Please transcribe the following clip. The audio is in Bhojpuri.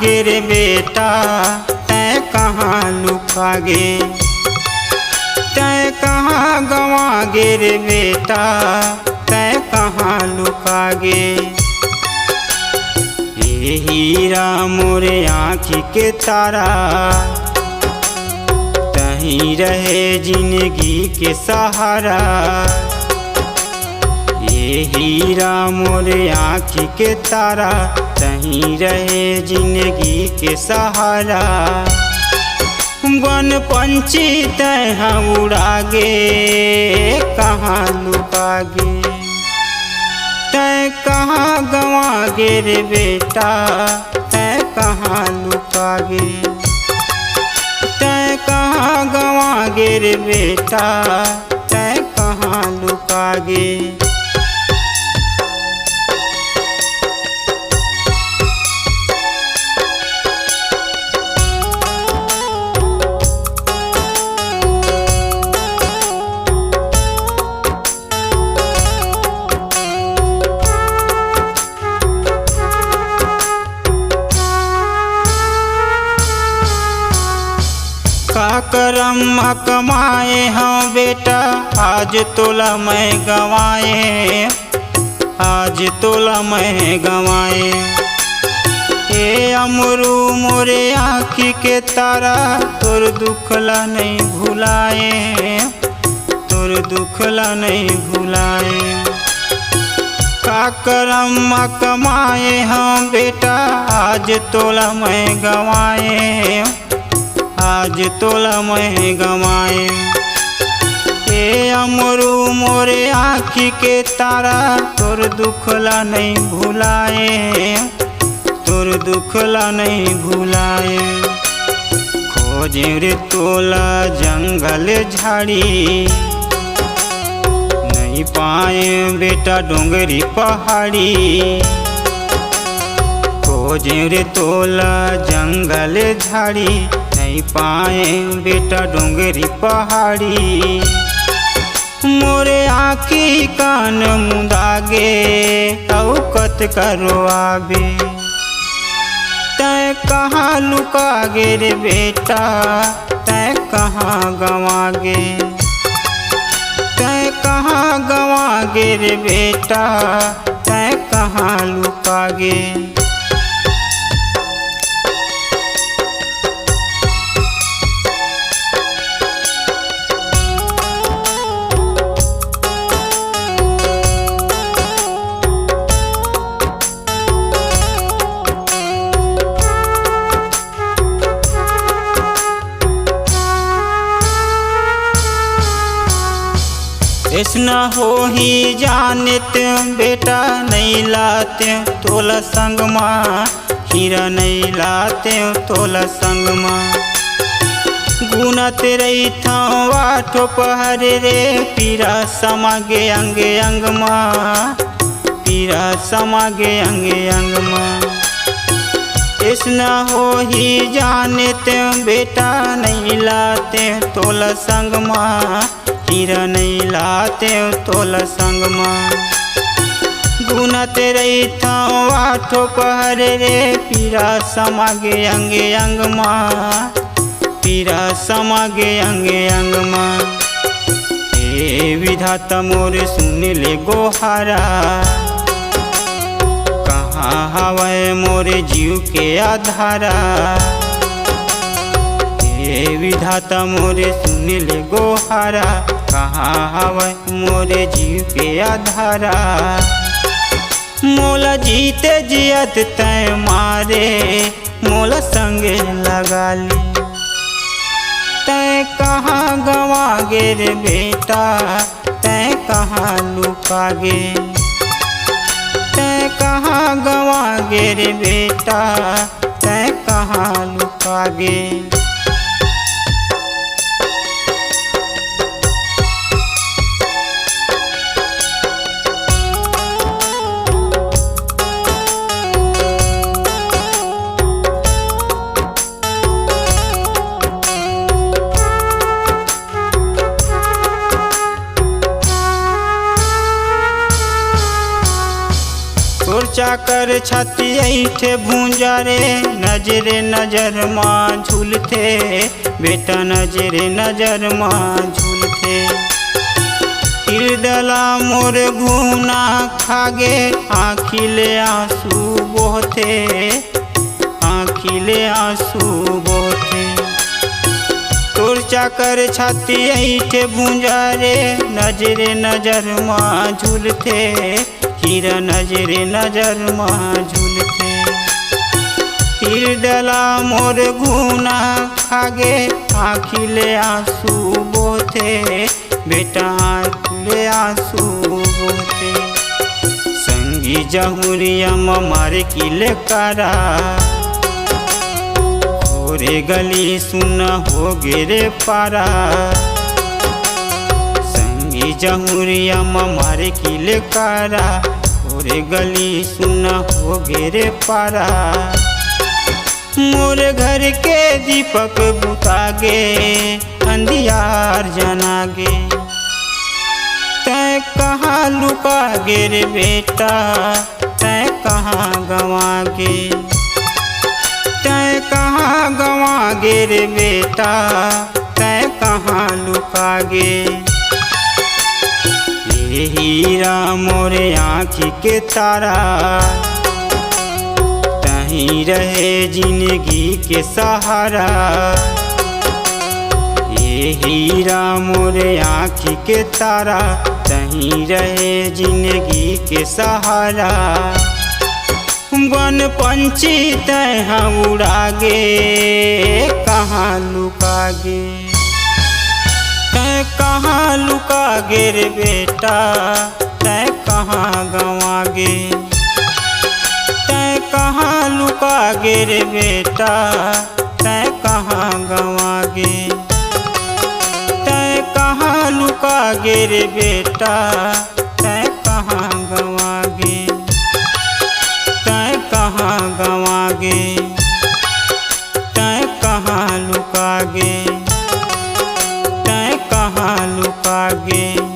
गे रे बेटा तै कहाँ लुका गे, तै कहाँ गवा गे रे बेटा तै कहाँ लुका गे। ये हीरा मोरे आँखी के तारा तहीं रहे जिंदगी के सहारा। ये हीरा मोरे आँखी के तारा तहीं रहे जिंदगी के सहारा। वन पंछी तैं उड़ा गे कहाँ लुका गे, तै कहाँ गवा गे रे बेटा तै कहाँ लुका गे, तै कहाँ गवा गे रे बेटा तै कहाँ लुका गे। का करम कमाए हाँ बेटा आज तोला मैं गवाए, आज तोला मैं गवाए। ए अमरू मोरे आँखी के तारा तोर दुखला नहीं भुलाए, तोर दुखला नहीं भुलाए। का करम कमाए हाँ बेटा आज तोला मैं गवाए, आज तोला मैं गवाए। ए अमरू मोरे आँखी के तारा तोर दुखला नहीं भुलाए, तोर दुखला नहीं भुलाए। खोजे रे तोला जंगल झाड़ी नहीं पाए बेटा डोंगरी पहाड़ी। खोजे रे तोला जंगल झाड़ी नहीं पाए बेटा डोंगरी पहाड़ी। मोरे आँखी कान मुदागे औकत करो आबे, तै कहाँ लुका गे रे बेटा तै कहाँ गवा गे, तै कहाँ गवा गे रे बेटा तै कहाँ लुका गे। ऐसना हो ही जानते बेटा नहीं लाते तोला संग माँ, हीरा नहीं लाते तोला संग माँ। गुनत रही था वाठो पहर रे पीरा समागे अंगे अंग माँ, पीरा समागे अंगे अंग माँ। ऐसना हो ही जानते बेटा नहीं लाते तोला संग माँ, हीरा नहीं लाते तोला संग माँ। गुनत रही था वाठो पहर रे पीरा समागे अंगे अंग माँ, पीरा समागे अंगे अंग माँ। हे विधाता मोरे सुन ले गोहारा कहाँ हवै मोरे जीव के आधारा। हे विधाता मोरे सुन ले गोहारा कहाँ हवै मोरे जीव के आधारा। मोला जीते जियत तै मारे मोला संगे लगा ली, तै कहाँ गवा गे रे बेटा तै कहाँ लुका गे, तै कहाँ गवा गे रे बेटा तै कहाँ लुका गे। चाकर छाती ऐठे भूंजा रे, नजरे नजर माँ झूलते बेटा, नजरे नजर माँ झूलते। हृदला मोर घूना खागे, आँखिले आंसू बहते, आँखिले आंसू बहते। तोर चाकर छाती ऐठे भूंजा रे, नजरे नजर माँ झूलते हीरा, नजरे नजर माँ झूलते। हृदला मोर घूना खागे, आँखिले आंसू बहते बेटा, आँखिले आंसू बहते। संगी जहुरिया मारे किले कारा, खोरे गली सुना हो गे पारा। संगी जहुरिया मारे किले कारा, खोरे गली सुना हो गे पारा। मोर घर के दीपक बुतागे, अंधियार जनागे। तै कहाँ लुका गे रे बेटा, तै कहाँ गंवा गे। तै कहाँ गंवा गे रे बेटा, तै कहाँ लुका गे। ये हीरा मोरे आँखी के तारा, तहीं रहे जिंदगी के सहारा। ये हीरा मोरे आँखी के तारा, तहीं रहे जिंदगी के सहारा। वन पंछी तैं उड़ागे, कहाँ लुकागे। तैं कहाँ लुकागे रे बेटा, तैं कहाँ गंवागे। तैं कहाँ लुकागे रे बेटा, तैं कहाँ गंवागे। तैं कहाँ लुकागे रे बेटा, तैं कहाँ गंवागे। तैं कहाँ गंवागे, तैं कहाँ लुकागे। तैं कहाँ लुकागे।